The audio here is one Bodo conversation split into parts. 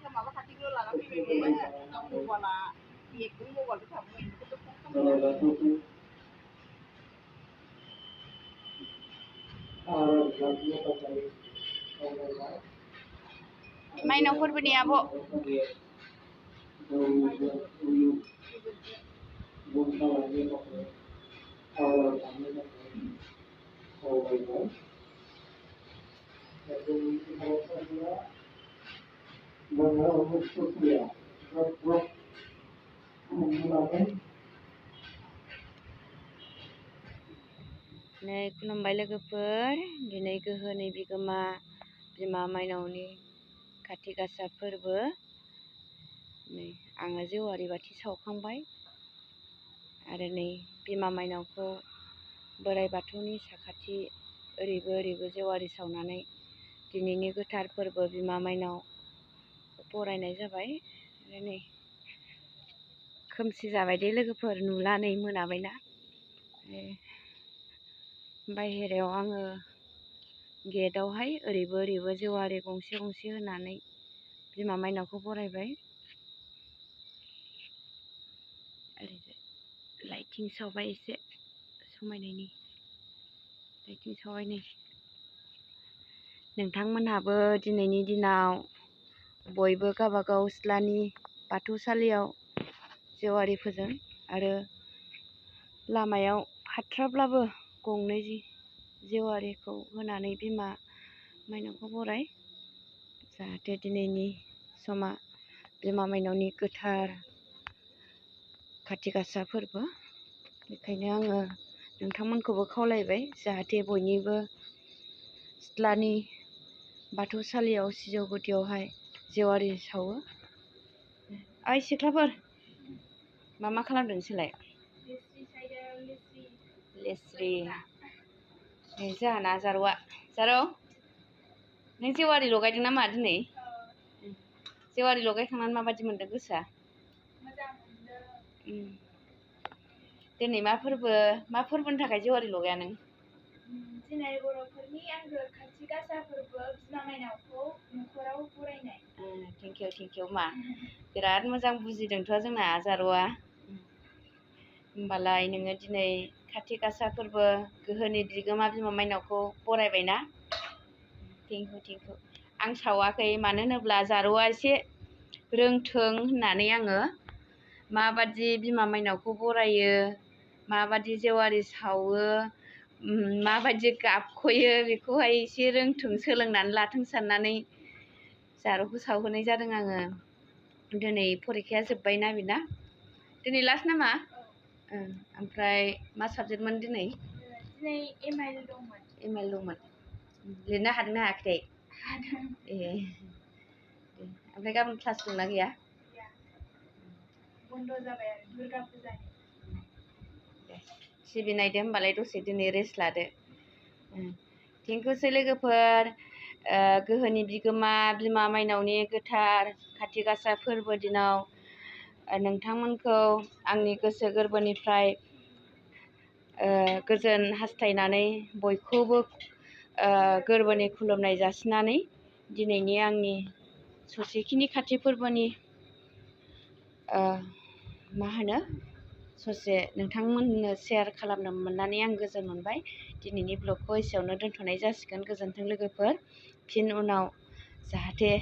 sama apa kaki gue lah tapi memang kamu wala iya gue mau wala kamu itu tuh kamu main nomor bini abo Nih खुलुमबाय लोगोफोर दिनै गोहोनि बिगोमा बिमा माइनावनि खाथि गासा फोरबो नै आङो जेवारि बाथि सावखांबाय आरो नै बिमा माइनावखौ बोराइ बाथौनि साखाथि ओरैबो जेवारि सावनानै दिनैनि गोथार फोरबो बिमा माइनाव बरायनाय जाबाय आरो नै खोमसि जाबाय दे लोगोफोर नुला नै मोनाबायना बाहेरायाव आङो गेटआवहाय ओरैबो जेवारि गंसे होनानै बिमा माइनावखौ बरायबाय लाइटिं सावबाय एसे समायनायनि लाइटिं सावबाय नै नोंथांमोनहाबो दिनैनि दिनाव बयबो गावबागाव सिथ्लानि बाथौसालियाव जेवारि फोजों आरो लामायाव हाथ्राब्लाबो गंनै जेवारिखौ होनानै बिमा माइनावखौ बराय जाहाथे दिनैनि समा बिमा माइनावनि गोथार खाथि गासा फोरबो बेखायनो आङो नोंथांमोनखौबो खावलायबाय जाहाथे बयनिबो सिथ्लानि बाथौसालियाव सिजौ गुदियावहाय जेवारि सावो ओइ सिख्लाफोर मा खालामदों नोंसोरलाय लेस्रि नै जाहाना जारौआ जारौ नों जेवारि लगायदों नामा दिनै जेवारि लगायखांनानै माबायदि मोनदों गोसोआ मोजां मोनदों दिनै मा फोरबोनि थाखाय जेवारि लगाया नों दिनै बर'फोरनि आंगो खाथि गासा फोरबो बिमा माइनावखौ न'खराव बरायनाय थेंक इउ मा बिराद मोजां बुजिदोंथ' जोंना जारौआ होमबालाय नोङो दिनै खाथि गासा फोरबो गोहोनि बिगोमा बिमा माइनावखौ बरायबायना थेंक इउ आं सावाखै मानो होनोब्ला जारौआ एसे रोंथों होननानै आङो माबादि बिमा माइनावखौ बरायो माबादि जेवारि सावो माबादि गाबख'यो बेखौहाय एसे रोंथों सोलोंनानै लाथों साननानै जारौखौ सावहोनाय जादों आङो दिनै फरिखाया जोब्बायना बेना दिनै लास्ट नामा ओमफ्राय मा साबजेक्टमोन दिनै एमआइएल दंमोन लिरनो हादोंना हायाखै ए ओमफ्राय गाबोन क्लास दंना गैया बन्द जाबाय आरो दुर्गा फुजानि टिभि नायदो होमबालाय दसे दिनै रेस्ट लादो थेंकिउसै लोगोफोर गोहोनि बिगोमा बिमा माइनावनि गोथार खाथि गासा फोरबो दिनाव नोंथांमोनखौ आंनि गोसो गोरबोनिफ्राय गोजोन हास्थायनानै बयखौबो गोरबोनि खुलुमनाय जासिनानै दिनैनि आंनि ससेखिनि खाथि फोरबोनि मा होनो ससे नोंथांमोननो शेयार खालामनो मोननानै आं गोजोन मोनबाय दिनैनि ब्लगखौ एसेयावनो दोनथ'नाय जासिगोन गोजोन्थों लोगोफोर फिन उनाव जाहाथे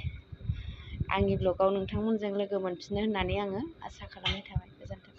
आंनि ब्लगाव नोंथांमोनजों लोगो मोनफिनो होननानै आङो आसा खालामनाय थाबाय गोजोन्थों